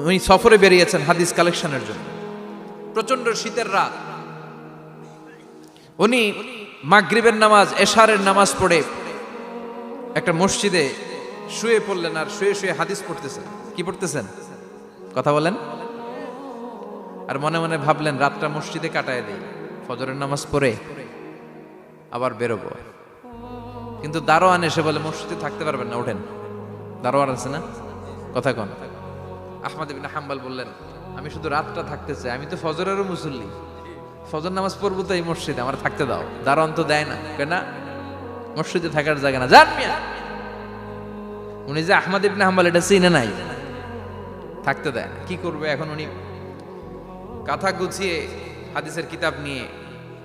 উনি সফরে বেরিয়েছেন হাদিস কালেকশনের জন্য। প্রচন্ড শীতের রাত, উনি মাগরিবের নামাজ, এশারের নামাজ পড়ে একটা মসজিদে শুয়ে পড়লেন, আর শুয়ে শুয়ে হাদিস পড়তেছেন। কি পড়তেছেন? কথা বলেন। আর মনে মনে ভাবলেন রাতটা মসজিদে কাটায় দেই, ফজরের নামাজ পড়ে আবার বেরোবো। কিন্তু দারোয়ান এসে বলে মসজিদে থাকতে পারবেন না, ওঠেন। দারোয়ান আছে না, কথা কন। আহমদ ইবনে হাম্বল বললেন আমি শুধু রাতটা থাকতে চাই, আমি তো ফজরেরও মুসল্লি, ফজর নামাজ পড়বো তো এই মসজিদে, আমার থাকতে দাও। দারোয়ান তো দেয় না, কেন? মসজিদে থাকার জায়গা না, যান মিয়া। উনি যে আহমদ ইবনে হাম্বল এটা চিনে নাই, থাকতে দেয় না। কি করবে এখন? উনি কাঁথা গুছিয়ে হাদিসের কিতাব নিয়ে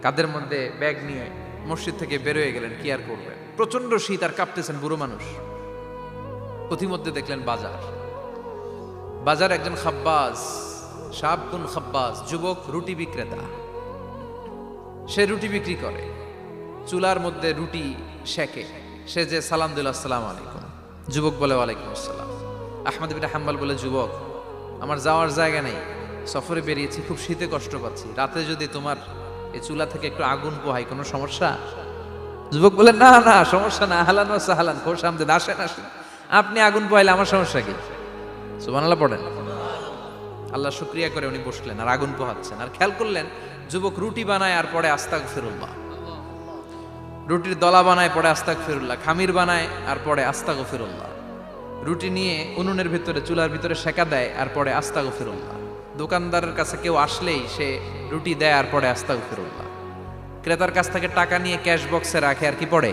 কাঁধের মধ্যে ব্যাগ নিয়ে মসজিদ থেকে বেরোয় গেলেন। কি আর করবেন, প্রচন্ড শীত, আর কাঁপতেছেন, বুড়ো মানুষ। পথিমধ্যে দেখলেন বাজার, বাজার একজন খাব্বাজ, শাবকুন খাব্বাজ, যুবক রুটি বিক্রেতা। সে রুটি বিক্রি করে, চুলার মধ্যে রুটি সেকে। সে যে সালাম দিল আসসালামু আলাইকুম, যুবক বলে ওয়ালাইকুম আসসালাম। আহমদ ইবনে হাম্বল বলে যুবক আমার যাওয়ার জায়গা নেই, সফরে বেরিয়েছি, খুব শীতে কষ্ট পাচ্ছি, রাতে যদি তোমার এই চুলা থেকে একটু আগুন পোহাই কোনো সমস্যা? যুবক বলে না না সমস্যা না, আহলান ওয়া সাহলান, খোশ আমদেদ, আসেন আসেন, আপনি আগুন পোহাইলে আমার সমস্যা কি? সুবহানাল্লাহ পড়েন। আল্লাহ শুকরিয়া করে উনি বসলেন আর আগুন পোহাচ্ছেন। আর খেয়াল করলেন যুবক রুটি বানায় আর পরে আস্তাগফিরুল্লাহ, রুটির দলা বানায় পরে আস্তাগফিরুল্লাহ, খামির বানায় আর পরে আস্তাগফিরুল্লাহ, রুটি নিয়ে উনুনের ভিতরে চুলার ভিতরে সেকা দেয় আর পরে আস্তাগফিরুল্লাহ। দোকানদারের কাছে কেউ আসলেই সে রুটি দেয় আর পরে আস্তাগফিরুল্লাহ। ক্রেতার কাছ থেকে টাকা নিয়ে ক্যাশ বক্সে রাখে আর কি পড়ে?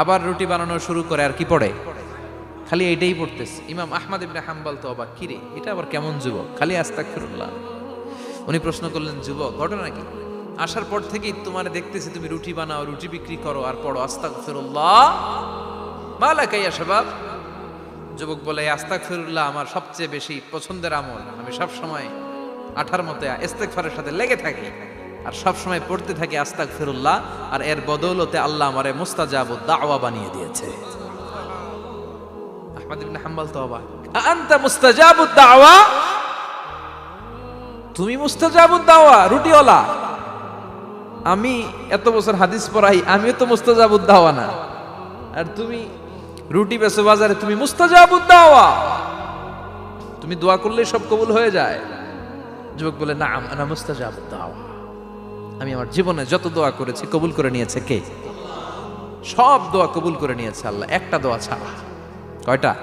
আবার রুটি বানানো শুরু করে আর কি পড়ে? খালি এইটাই পড়তেছে। ইমাম আহমদ ইবনে হাম্বল তো অবাক, কিরে এটা আবার কেমন যুবক, খালি আস্তাগফিরুল্লাহ। উনি প্রশ্ন করলেন যুবক ঘটনা কি? আসার পর থেকেই তোমার দেখতেছি তুমি রুটি বানাও, রুটি বিক্রি করো আর পড়ো আস্তাগফিরুল্লাহ, মালাকা ইয়া শাবাব। যুবক বলে আস্তাগফিরুল্লাহ আমার সবচেয়ে বেশি পছন্দের আমল, আমি সব সময় আঠার মতে ইস্তেগফারের সাথে লেগে থাকি আর সব সময় পড়তে থাকি আস্তাগফিরুল্লাহ, আর এর বদৌলতে আল্লাহ আমারে মুস্তাজাবুদ দাওয়া বানিয়ে দিয়েছে। আহমদ ইবনে হাম্বল তো অবাক, আনতা মুস্তাজাবুদ দাওয়া, তুমি মুস্তাজাবুদ দাওয়া, রুটিওয়ালা। আমি এত বছর হাদিস পড়াই, আমিও তো মুস্তাজাবুদ দাওয়া না, আর তুমি রুটি বেচো বাজারে, তুমি মুস্তাজাবুদ দাওয়া, তুমি দোয়া করলে সব কবুল হয়ে যায়। যুবক বলে না আনা মুস্তাজাবুদ দাওয়া, আমি আমার জীবনে যত দোয়া করেছি কবুল করে নিয়েছে কে? সব দোয়া কবুল করে নিয়েছে আল্লাহ, একটা দোয়া ছাড়া। কয়টা?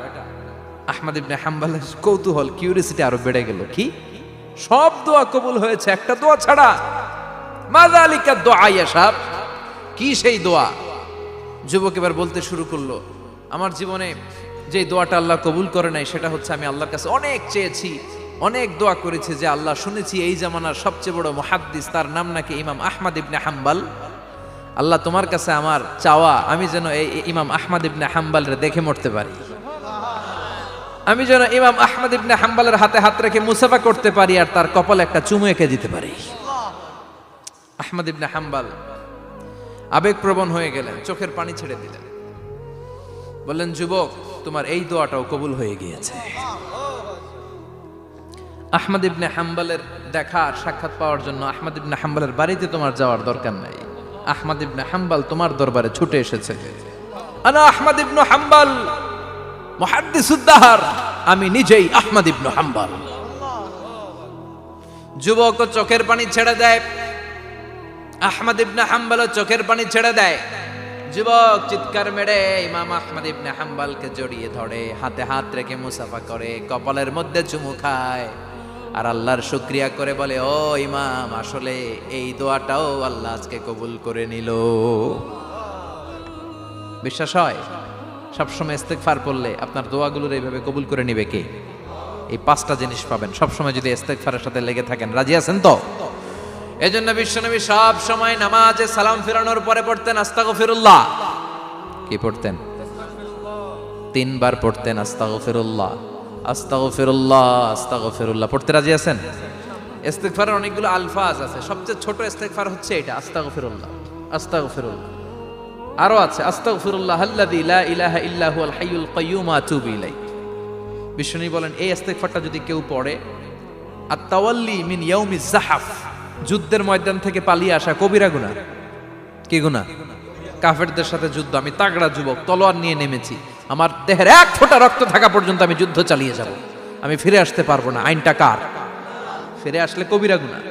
আহমদ ইবনে হাম্বলের কৌতূহল, কিউরিসিটি আরো বেড়ে গেল। কি? সব দোয়া কবুল হয়েছে, একটা দোয়া ছাড়া। মাযালিকা দোয়া ইয়া শাব, কি সেই দোয়া? যুবক এবার বলতে শুরু করলো আমার জীবনে যে দোয়াটা আল্লাহ কবুল করে নাই সেটা হচ্ছে আমি আল্লাহর কাছে অনেক চেয়েছি, অনেক দোয়া করেছি যে আল্লাহ শুনেছি এই জামানার সবচেয়ে বড় মুহাদ্দিস, তার নাম নাকি ইমাম আহমদ ইবনে হাম্বল। আল্লাহ তোমার কাছে আমার চাওয়া আমি যেন এই ইমাম আহমদ ইবনে হাম্বলরে দেখে মরতে পারি, আমি যেন ইমাম আহমদ ইবনে হাম্বলের হাতে হাত রেখে মুসাফা করতে পারি আর তার কপালে একটা চুমু এঁকে দিতে পারি। আহমদ ইবনে হাম্বল আবেগপ্রবণ হয়ে গেলেন, চোখের পানি ছেড়ে দিলেন, বললেন যুবক তোমার এই দোয়াটাও কবুল হয়ে গিয়েছে। আহমদ ইবনে হাম্বলের দেখা আর সাক্ষাৎ পাওয়ার জন্য আহমদ ইবনে হাম্বলের বাড়িতে তোমার যাওয়ার দরকার নাই, আহমদ ইবনে হাম্বল তোমার দরবারে ছুটে এসেছে। আনা আহমদ ইবনে হাম্বল মুহাদ্দিসুদ দাহর, আমি নিজেই আহমদ ইবনে হাম্বল। যুবক চোখের পানি ছেড়ে দেয়, আহমদ ইবনে হাম্বল চোখের পানি ছেড়ে দেয়। যুবক চিৎকার মেরে ইমাম আহমদ ইবনে হাম্বলকে জড়িয়ে ধরে, হাতে হাত রেখে মুসাফা করে, কপালের মধ্যে চুমু খায় আর আল্লাহর শুকরিয়া করে বলে ও ইমাম আসলে এই দোয়াটাও আল্লাহ আজকে কবুল করে নিল। বিশ্বাস হয় সবসময় ইস্তেগফার পড়লে আপনার দোয়াগুলোর এইভাবে কবুল করে নিবে কে? এই পাঁচটা জিনিস পাবেন সবসময় যদি ইস্তেগফারের সাথে লেগে থাকেন। রাজি আছেন তো? এজন্য বিশ্বনবী সব সময় নামাজে সালাম ফিরানোর পরে পড়তেন আস্তাগফিরুল্লাহ। কি পড়তেন? 3 বার পড়তেন আস্তাগফিরুল্লাহ, আস্তাগফিরুল্লাহ, আস্তাগফিরুল্লাহ। পড়তে রাজি আছেন? ইস্তেগফারের অনেকগুলো আলফাজ আছে, সবচেয়ে ছোট ইস্তেগফার হচ্ছে এটা আস্তাগফিরুল্লাহ, আস্তাগফিরুল্লাহ। আরো আছে আস্তাগফিরুল্লাহ আল্লাযী লা ইলাহা ইল্লা হুয়াল হাইয়ুল কাইয়্যুম আতুবু ইলাইহি। বিষ্ণু বলেন এই ইস্তেগফারটা যদি কেউ পড়ে, আত-তাওয়াল্লি মিন ইয়াউমিজ জাহাফ, যুদ্ধের ময়দান থেকে পালিয়ে আসা কবিরা গুনাহ। কি গুনাহ? কাফেরদের সাথে যুদ্ধ, আমি তাগড়া যুবক, তলোয়ার নিয়ে নেমেছি, আমার দেহের এক ফোঁটা রক্ত থাকা পর্যন্ত আমি যুদ্ধ চালিয়ে যাব, আমি ফিরে আসতে পারবো না, আইনটা কার? ফিরে আসলে কবিরা গুনাহ।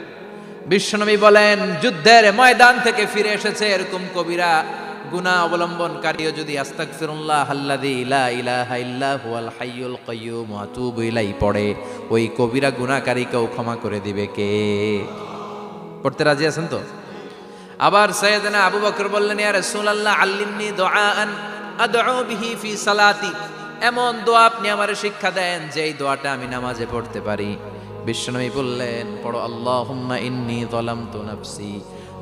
বিশ্বনবী বলেন যুদ্ধের ময়দান থেকে ফিরে এসেছে এরকম কবিরা গুনাহ অবলম্বনকারীও যদি আস্তাগফিরুল্লাহ আল্লাযী লা ইলাহা ইল্লা হুয়াল হাইয়ুল কাইয়্যুম ওয়া আতুবু ইলাইহি পড়ে, ওই কবিরা গুনাহকারীকেও ক্ষমা করে দিবে কে? পড়তে রাজি আছেন তো? আবার সাইয়েদনা আবু বকর বললেন, ইয়া রাসূলুল্লাহ আল্লিমনি দুআআন আদউ বিহি ফি সালাতি, এমন দোয়া আপনি আমারে শিক্ষা দেন যেই দোয়াটা আমি নামাজে পড়তে পারি। বিশ্বনবী বললেন, পড়ো আল্লাহুম্মা ইন্নী যালামতু নাফসি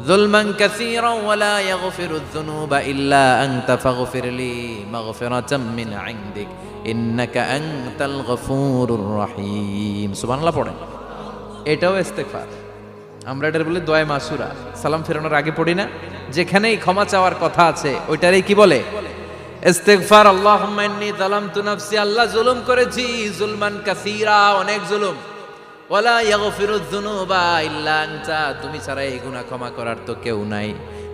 যুলমান কাসীরান ওয়া লা ইয়াগফিরুয যুনুবা ইল্লা আনতা ফাগফিরলি মাগফিরাতাম মিন ইনদিক ইন্নাকা আনতাল গফুরুর রহিম। সুবহানাল্লাহ পড়েন। এটাও ইস্তেগফার। আমরা এটার বলি দোয়া মাসুরা, সালাম ফেরানোর আগে পড়ি না? যেখানেই ক্ষমা চাওয়ার কথা আছে ওইটারই কি বলে? ইস্তেগফার। আল্লাহুম্মা ইন্নী যালামতু নাফসি, আল্লাহ জুলুম করেছি, যুলমান কাসীরা, অনেক জুলুম, ওয়ালা ইয়াগফিরুয যুনুবা ইল্লা আনতা, তুমি ছাড়া এই গুনাহ ক্ষমা করার তো কেউ নাই।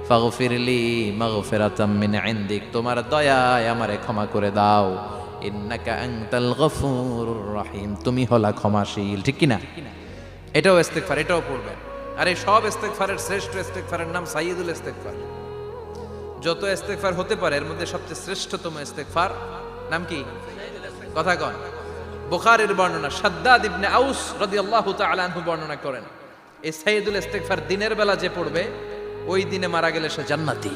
ফাগফিরলি মাগফিরাতাম মিন ইনদিক, তোমার দয়ায় আমারে ক্ষমা করে দাও। ইন্নাকা আনতাল গফুরুর রহিম, তুমি হলা ক্ষমাশীল। ঠিক কি না? এটাও ইস্তেগফার, এটাও পড়বেন। আর এই সব ইস্তেগফারের শ্রেষ্ঠ ইস্তেগফারের নাম সাইয়্যিদুল ইস্তেগফার। যত ইস্তেগফার হতে পারে এর মধ্যে সবচেয়ে শ্রেষ্ঠতম ইস্তেগফার নাম কি? কথা কন। বুখারীর বর্ণনা, শাদ্দাদ ইবনে আউস রাদিয়াল্লাহু তাআলা আনহু বর্ণনা করেন, এই সাইয়্যিদুল ইস্তেগফার দিনের বেলা যে পড়বে ওই দিনে মারা গেলে সে জান্নাতি।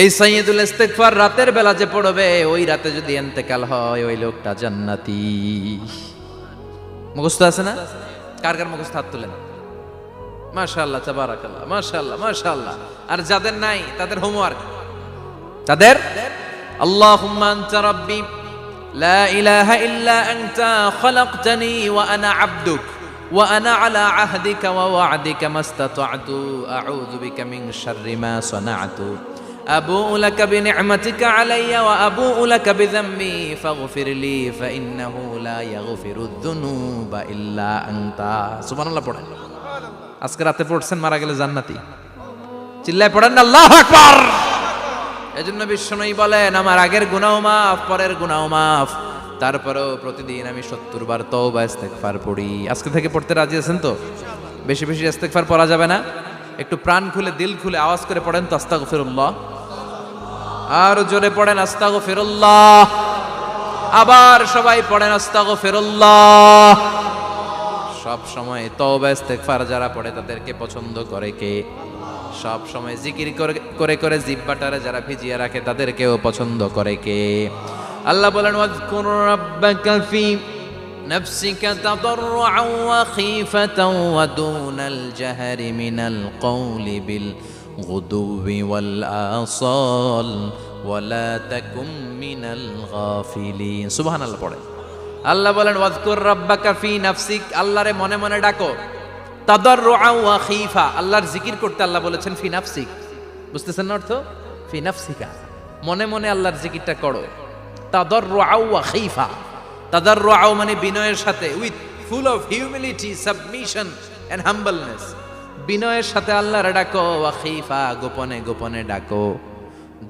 এই সাইয়্যিদুল ইস্তেগফার রাতের বেলা যে পড়বে ওই রাতে যদি ইন্তেকাল হয় ওই লোকটা জান্নাতি। মুখস্থ আছে না? কার কার মুখস্থ হাত তুলেন। মাশাআল্লাহ, তাবারাকাল্লাহ, মাশাআল্লাহ, মাশাআল্লাহ। আর যাদের নাই তাদের হোমওয়ার্ক, তাদের আল্লাহুম্মা আনতা রাব্বি লা ইলাহা ইল্লা আনতা খালাকতানি ওয়া আনা আবদুক ওয়া আনা আলা আহদিকা ওয়া ওয়া'দিকা মাস্তাতা'তু আউযু বিকা মিন শাররি মা সানা'তু আবুউ লাকা বিনি'মাতিকা আলাইয়া ওয়া আবুউ লাকা বিযামবি ফাগফিরলি ফাইন্নাহু লা ইয়াগফিরুয যুনুবা ইল্লা আনতা। সুবহানাল্লাহ পড়েন। আজকে রাতে পড়ছেন, মারা গেলে জান্নাতি। চিল্লায় পড়েন না আল্লাহু আকবার। এজন্য বিশ্বনবী বলেন আমার আগের গুনাহ মাফ, পরের গুনাহ মাফ, তারপরেও প্রতিদিন আমি 70 বার তওবা ইস্তেগফার পড়ি। আজকে থেকে পড়তে রাজি আছেন তো? বেশি বেশি ইস্তেগফার পড়া যাবে না? একটু প্রাণ খুলে দিল খুলে আওয়াজ করে পড়েন তো আস্তাগফিরুল্লাহ। আর জোরে পড়েন আস্তাগফিরুল্লাহ। আবার সবাই পড়েন আস্তাগফিরুল্লাহ। সব সময় তওবা ইস্তেগফার যারা পড়ে তাদেরকে পছন্দ করে কে? সব সময় জিকির করে করে জিহ্বাটারে যারা ভিজিয়ে রাখে তাদেরকেও পছন্দ করে কে? আল্লাহ বলেন ওয়াজকুর রাব্বাকা ফি নাফসিকা তাদাররুআন ওয়া খীফাতান ওয়া দুনাল জাহরি মিনাল কওলি বিল গুদুবি ওয়াল আসাল ওয়া লা তাকুম মিনাল গাফিলিন। সুবহানাল্লাহ পড়ে। আল্লাহ বলেন ওয়াজকুর রাব্বাকা ফি নাফসিক, আল্লাহরে মনে মনে ডাকো। তাদাররুআন ওয়া খীফা, আল্লাহর জিকির করতে আল্লাহ বলেছেন ফি নাফসিক। বুঝতেছেন না অর্থ? ফি নাফসিকা, মনে মনে আল্লাহর জিকিরটা করো। তাদাররুআন ওয়া খীফা, তাদাররুআন মানে বিনয়ের সাথে, with full of humility, submission and humbleness, বিনয়ের সাথে আল্লাহরে ডাকো। ওয়া খীফা, গোপনে গোপনে ডাকো।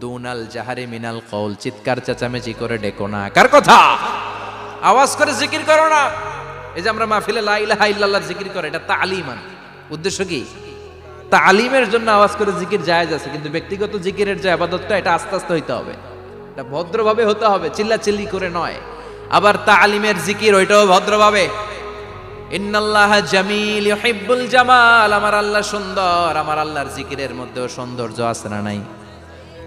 দুনাল জাহারি মিনাল কওল, চিৎকার চেঁচামেচি করে ডেকো না। কার কথা? আওয়াজ করে জিকির করো না। এই যে আমরা মাহফিলে লা ইলাহা ইল্লাল্লাহর জিকির করে, এটা তালিমান। উদ্দেশ্য কি? তালিমের জন্য আওয়াজ করে জিকির জায়েজ আছে, কিন্তু ব্যক্তিগত জিকিরের যে ইবাদতটা এটা আস্তে আস্তে হইতে হবে, এটা ভদ্রভাবে হতে হবে, চিল্লাচিল্লি করে নয়। আবার তালিমের জিকির ওইটাও ভদ্রভাবে। ইন্নাল্লাহা জামিল ইউহিব্বুল জামাল, আমার আল্লাহ সুন্দর, আমার আল্লাহর জিকিরের মধ্যেও সৌন্দর্য আছে না নাই?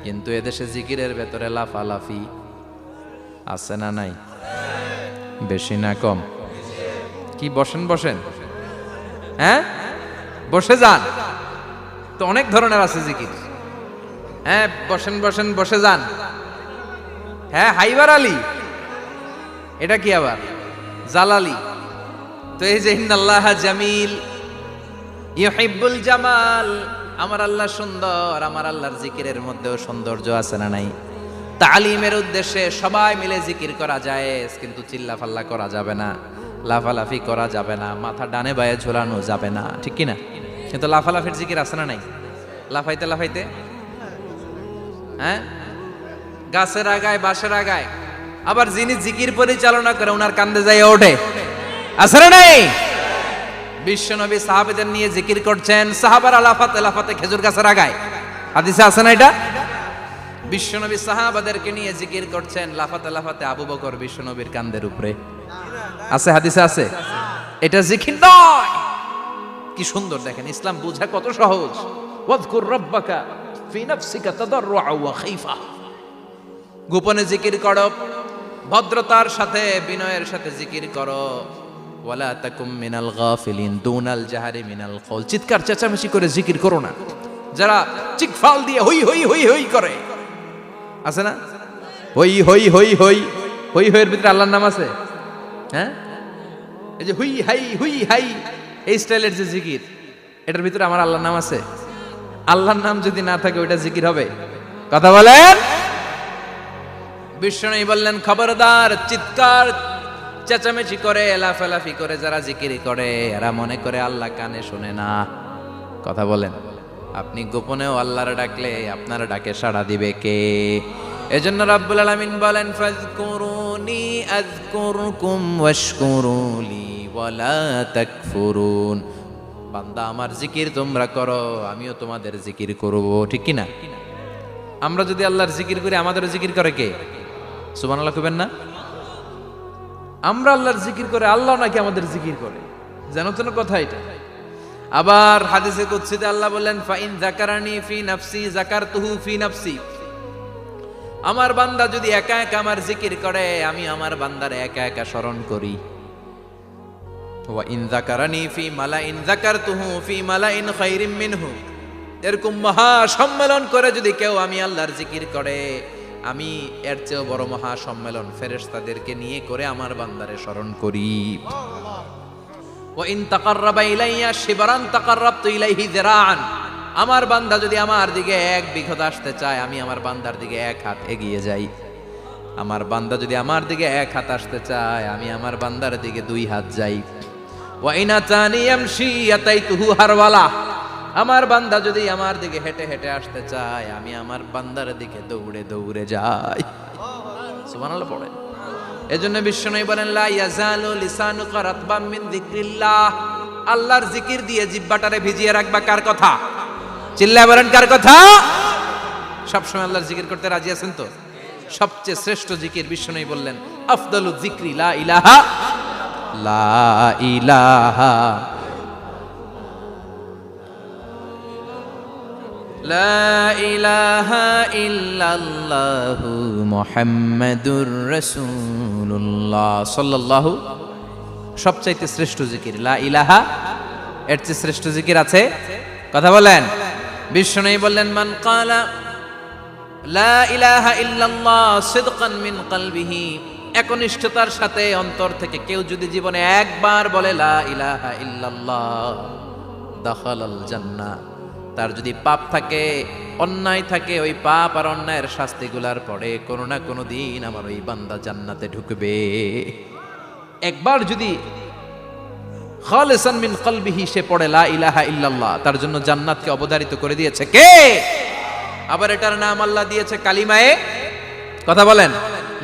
কিন্তু এদেশে জিকিরের ভেতরে লাফালাফি আছে না নাই? বেশি না কম? কি বসেন বসেন, হ্যাঁ বসে যান তো, অনেক ধরনের আছে জিকির। হ্যাঁ বসেন বসেন, বসে যান। হ্যাঁ হাইবার আলী, এটা কি আবার জালালি? তো এই যে ইন্নাল্লাহা জামিল ইউহিব্বুল জামাল, আমার আল্লাহ সুন্দর, আমার আল্লাহর জিকিরের মধ্যেও সৌন্দর্য আছে না নাই? তালিমের উদ্দেশ্যে সবাই মিলে জিকির করা যায়, কিন্তু চিল্লাফাল্লা করা যাবে না, লাফালাফি করা যাবে না, মাথা ডানে বায়ে ঝোলানো যাবে না, ঠিক কি না? কিন্তু লাফালাফির জিকির আছে না নাই? লাফাইতে লাফাইতে, হ্যাঁ, গাছের আগায় বাঁশের আগায়, আবার যিনি জিকির পরিচালনা করে ওনার কান্দে যাই ওঠে, আছে না নাই? বিশ্বনবী সাহাবাদের নিয়ে জিকির করছেন, সাহাবারা লাফাতে লাফাতে খেজুর গাছের আগায়, হাদিসে আছে না এটা? বিশ্বনবী সাহাবাদেরকে নিয়ে জিকির করছেন, লাফাতে লাফাতে আবু বকর বিশ্বনবীর কান্দের উপরে, আছে হাদিসে আছে। এটা জিকির নয়। কি সুন্দর দেখেন, ইসলাম বুঝা কত সহজ। ওয়াজকুর রাব্বাকা ফি নাফসিকা তাদাররুআ ওয়া খাইফা, গোপনে জিকির করো, ভদ্রতার সাথে বিনয়ের সাথে জিকির করো। ওয়ালা তাকুম মিনাল গাফিলিন দুনাল জাহারি মিনাল কওল, চিৎকার চেঁচামেচি করে জিকির করো না। যারা চিকফাল দিয়ে হই হই হই হই করে, আছে না? হই হই হই হই হই হইয়ের ভিতরে আল্লাহর নাম আছে, হ্যাঁ? এই যে হুই হাই হুই হাই এই স্টাইলের যে জিকির, এটার ভিতরে আমার আল্লাহর নাম আছে? আল্লাহর নাম যদি না থাকে ওইটা জিকির হবে? কথা বলেন। বিষ্ণু বললেন, খবরদার, চিৎকার চেঁচামেচি করে লাফালাফি করে যারা জিকির করে এরা মনে করে আল্লাহ কানে শোনে না। কথা বলেন। আপনি গোপনেও আল্লাহর ডাকলে আপনার ডাকে সাড়া দিবে কে? এজন্য রাব্বুল আলামিন বলেন, ফাযকুরুনি আযকুরকুম ওয়াশকুরুলি ওয়ালা তাকফুরুন। বান্দা আমার জিকির তোমরা করো, আমিও তোমাদের জিকির করব, ঠিক কি না? আমরা যদি আল্লাহর জিকির করি আমাদেরও জিকির করে কে? সুবহানাল্লাহ কইবেন না? আমরা আল্লাহর জিকির করে, আল্লাহ নাকি আমাদের জিকির করে, জানো তো না কথা এটা? আবার হাদিসে কুদসিতে আল্লাহ বলেন, ফাইন যাকারানি ফি নাফসি যাকারতুহু ফি নাফসি। আমার বান্দা যদি একা একা আমার জিকির করে, আমি আমার বান্দার একা একা স্মরণ করি। ওয়া ইন যাকারানি ফি মালাইন যাকারতুহু ফি মালাইন খায়রিম মিনহু। এরকম মহা সম্মেলন করে যদি কেউ আমি আল্লাহর জিকির করে, আমি এর চেয়েও বড় মহা সম্মেলন ফেরেশতাদেরকে নিয়ে করে আমার বান্দারে স্মরণ করি। ওয়া ইন তাকাররাবা ইলাইয়া শিবরান তাকাররাবতু ইলাইহি যিরাআন। আমার বান্দা যদি আমার দিকে এক বিঘত আসতে চায়, আমি আমার বান্দার দিকে এক হাত এগিয়ে যাই। আমার বান্দা যদি আমার দিকে এক হাত আসতে চায়, আমি আমার বান্দার দিকে দুই হাত যাই। ওয়া ইন আতানি ইয়ামশি আতাইতুহু হারওয়ালা। আমার বান্দা যদি আমার দিকে হেঁটে হেঁটে আসতে চায়, আমি আমার বান্দার দিকে দৌড়ে দৌড়ে যাই। সুবহানাল্লাহ পড়েন। এজন্য বিশ্বনবী বলেন, লা ইয়াজালু লিসানুকা রাতবাম মিন যিকরিল্লাহ। আল্লাহর জিকির দিয়ে জিহ্বাটারে ভিজিয়ে রাখবা। কার কথা? চিল্লায় বলেন, কার কথা? সবসময় আল্লাহর জিকির করতে রাজি আছেন তো? সবচেয়ে শ্রেষ্ঠ জিকির বিশ্বনবী বললেন, আফদালু যিকরি লা ইলাহা লা ইলাহা লা ইলাহা ইল্লাল্লাহু মুহাম্মাদুর রাসূলুল্লাহ সাল্লাল্লাহু। সবচাইতে শ্রেষ্ঠ জিকির লা ইলাহা, এর চেয়ে শ্রেষ্ঠ জিকির আছে? কথা বলেন। বিশ্বনবী বললেন, মান ক্বালা লা ইলাহা ইল্লাল্লাহ সিদকান মিন কলবিহি, একনিষ্ঠতার সাথে অন্তর থেকে কেউ যদি জীবনে একবার বলে লা ইলাহা ইল্লাল্লাহ, দাখালাল জান্নাহ। তার যদি পাপ থাকে, অন্যায় থাকে, ওই পাপ আর অন্যায়ের শাস্তিগুলার পরে কোনো না কোনো দিন আমার ওই বান্দা জান্নাতে ঢুকবে। একবার যদি খালিসান মিন কলবিহি সে পড়ে লা ইলাহা ইল্লাল্লাহ, তার জন্য জান্নাতকে অবধারিত করে দিয়েছে কে? আবার এটার নাম আল্লাহ দিয়েছে কালিমায়ে। কথা বলেন।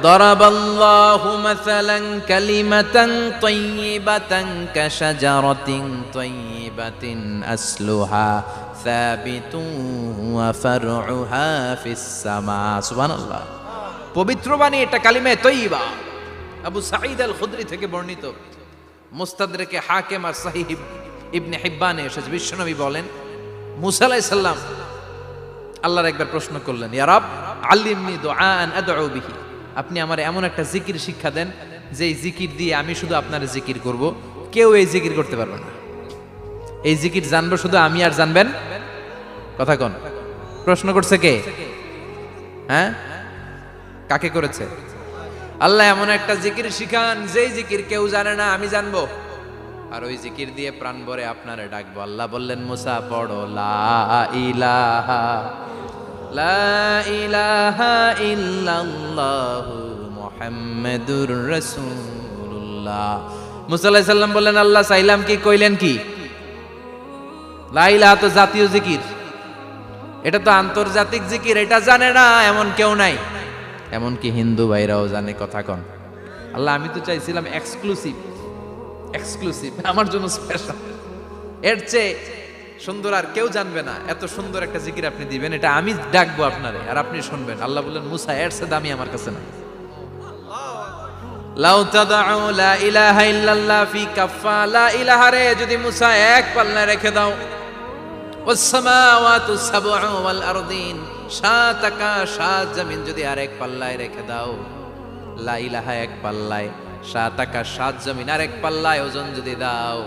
দরাবাল্লাহু মাসালান কালিমাতান তাইয়িবাতান কাশাজারাতিন তাইয়িবাতিন আসলুহা সাবিতুন ওয়া ফারউহা ফিস সামা। সুবহানাল্লাহ। পবিত্র বাণী এটা কালিমায়ে তাইয়িবা। আবু সাঈদ আল খুদরি থেকে বর্ণিত, মুস্তাদরেকে হাকিম আর সহিহ ইবনে হিব্বানে এসেছে। বিশ্বনবী বলেন, মুসা আলাইহিস সালাম আল্লাহর একবার প্রশ্ন করলেন, ইয়া রাব আল্লিমনি দুআআন আদউ বিহি। আপনি আমার এমন একটা জিকির শিক্ষা দেন যে জিকির দিয়ে আমি শুধু আপনার জিকির করব, কেউ এই জিকির করতে পারবে না। এই জিকির জানবো শুধু আমি, আর জানবেন। কথা কোন? প্রশ্ন করছে কে? হ্যাঁ, কাকে করেছে? আল্লাহ এমন একটা জিকির শিখান যেই জিকির কেউ জানে না, আমি জানবো, আর ওই জিকির দিয়ে প্রাণ ভরে আপনারে ডাকবো। আল্লাহ বললেন, মুসা পড়ো লা ইলাহা লা ইলাহা ইল্লাল্লাহু মুহাম্মাদুর রাসূলুল্লাহ। মুসা আলাইহিস সালাম বললেন, আল্লাহ চাইলাম কি, কইলেন কি? লা ইলাহা তো জাতীয় জিকির, এটা তো আন্তর্জাতিক জিকির, এটা জানে না এমন কেউ নাই। এমনকি হিন্দু ভাইরাও জানে। কথা কন। আল্লাহ আমি তো চাইছিলাম এক্সক্লুসিভ, আমার জন্য স্পেশাল, এর চেয়ে সুন্দর আর কেউ জানবে না, এত সুন্দর একটা জিকির আপনি দিবেন, এটা আমি ডাকবো আপনারে আর আপনি শুনবেন। আল্লাহ বললেন, মুসা এর চেয়ে দামি আমার কাছে না। লাউ তাদউ লা ইলাহা ইল্লাল্লাহ ফি কাফা, লা ইলাহা রে যদি মুসা এক পাল্লায় রেখে দাও, ওয়াস সামাওয়াতু সাবউ ওয়াল আরদিন, সাত আকাশ সাত জমিন যদি আরেক পাল্লায় রেখে দাও, লা ইলাহা এক পাল্লায়, সাত আকাশ সাত জমিন আরেক পাল্লায় ওজন যদি দাও,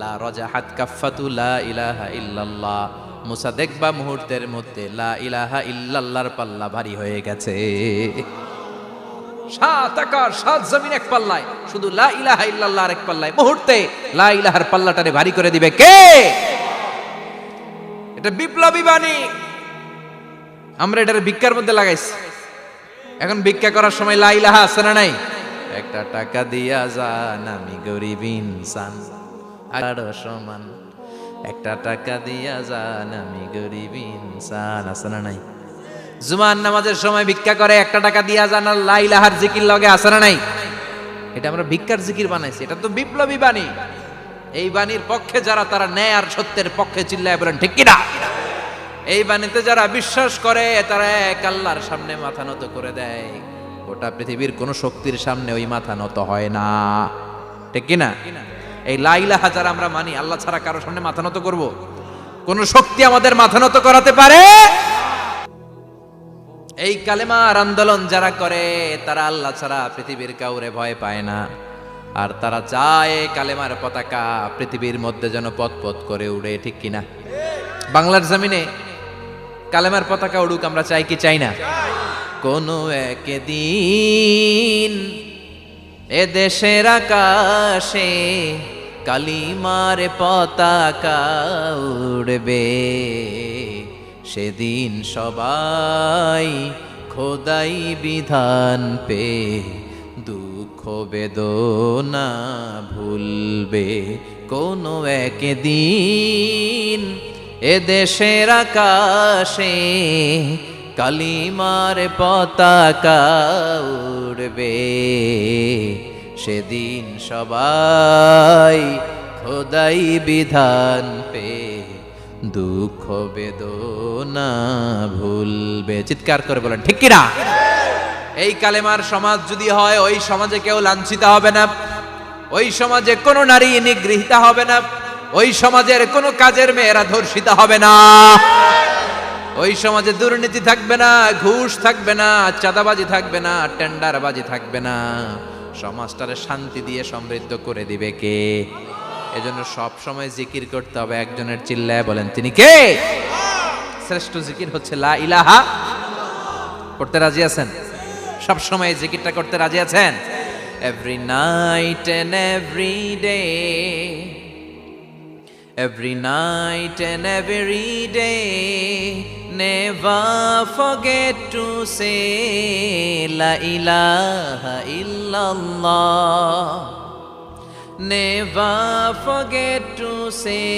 লা রাজাহাত কাফাতু লা ইলাহা ইল্লাল্লাহ, মুসা দেখবা মুহূর্তের মধ্যে লা ইলাহা ইল্লাল্লাহর পাল্লা ভারী হয়ে গেছে। সাত আকাশ সাত জমিন এক পাল্লায়, শুধু লা ইলাহা ইল্লাল্লাহ আরেক পাল্লায়, মুহূর্তে লা ইলাহার পাল্লাটারে ভারী করে দিবে কে? এটা বিপ্লবী বাণী। আমরা এটার ভিক্ষার মধ্যে লাগাইছি। এখন ভিক্ষা করার সময় লা ইলাহা আছে না নাই? একটা টাকা দিয়া যান, আমি গরিব ইনসান আর সমান, একটা টাকা দিয়া যান, আমি গরিব ইনসান, আছে না নাই? জুমার নামাজের সময় ভিক্ষা করে, একটা টাকা দিয়া যান, আর লা ইলাহার জিকির লগে, আছে না নাই? এটা আমরা ভিক্ষার জিকির বানাইছি। এটা তো বিপ্লবী বাণী। এই বাণীর পক্ষে যারা, তারা ন্যায় আর সত্যের পক্ষে চিল্লায় বলেন ঠিক কিনা? এই বাণীতে যারা বিশ্বাস করে, তারা এক আল্লাহর সামনে মাথা নত করে দেয়। গোটা পৃথিবীর কোন শক্তির সামনে ওই মাথা নত হয় না, ঠিক কিনা? এই লা ইলাহা যারা আমরা মানি, আল্লাহ ছাড়া কারো সামনে মাথা নত করব? কোন শক্তি আমাদের মাথা নত করাতে পারে? এই কালেমার আন্দোলন যারা করে, তারা আল্লাহ ছাড়া পৃথিবীর কাউরে ভয় পায় না। আর তারা চায় কালেমার পতাকা পৃথিবীর মধ্যে যেন পথ করে উড়ে, ঠিক কিনা? বাংলার জমিনে কালেমার পতাকা উড়ুক, আমরা চাই কি চাই না? কোনো একদিন এ দেশের আকাশে কালিমার পতাকা উড়বে, সেদিন সবাই খোদাই বিধান পে দুঃখ বেদনা ভুলবে। কোনো একদিন এ দেশের আকাশে কালিমার পতাকা উড়বে, সেদিন সবাই খোদাই বিধান পে দুঃখ বেদনা ভুলবে। চিৎকার করে বলেন ঠিক কিনা? এই কালেমার সমাজ যদি হয়, ওই সমাজে কেউ লাঞ্ছিত হবে না, ওই সমাজে কোনো নারী নিগৃহীতা হবে না, ওই সমাজের কোনো কাজের মেয়েরা ধর্ষিত হবে না, ওই সমাজে দুর্নীতি থাকবে না, ঘুষ থাকবে না, চাঁদাবাজি থাকবে না, টেন্ডারবাজি থাকবে না। সমাজটারে শান্তি দিয়ে সমৃদ্ধ করে দিবে কে? এজন্য সব সময় জিকির করতে হবে একজনের, চিল্লায় বলেন তিনি কে? শ্রেষ্ঠ জিকির হচ্ছে লা ইলাহা। করতে রাজি আছেন? সব সময় জিকিরটা করতে রাজি আছেন? Every night and every day, every night and every day, never forget to say la ilaha illallah, never forget to say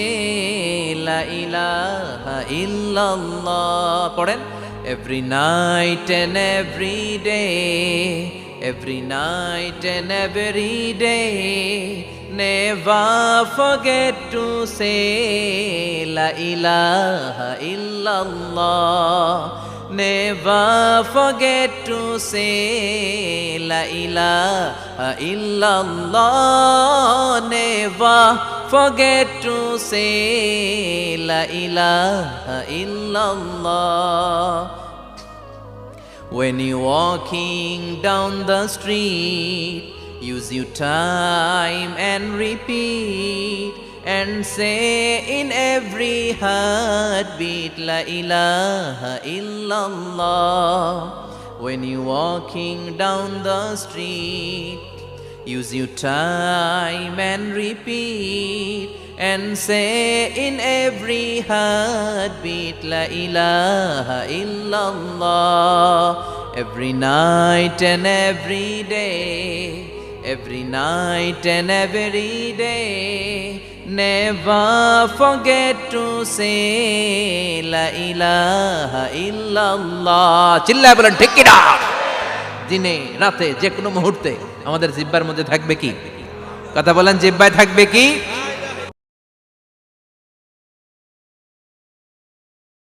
la ilaha illallah. পড়েন, every night and every day, every night and every day, never forget to say la ilaha illallah, never forget to say la ilaha illallah, never forget to say la ilaha illallah. When you're walking down the street, use your time and repeat, and say in every heartbeat la ilaha illallah. When you're walking down the street, Use your time and repeat and say in every heartbeat La ilaha illallah. Every night and every day, every night and every day, never forget to say La ilaha illallah. চিল্লায় বলেন ঠিক কিনা? দিনে রাতে যে কোনো মুহূর্তে আমাদের জিহ্বার মধ্যে থাকবে কি? কথা বলেন, জিহ্বায় থাকবে কি?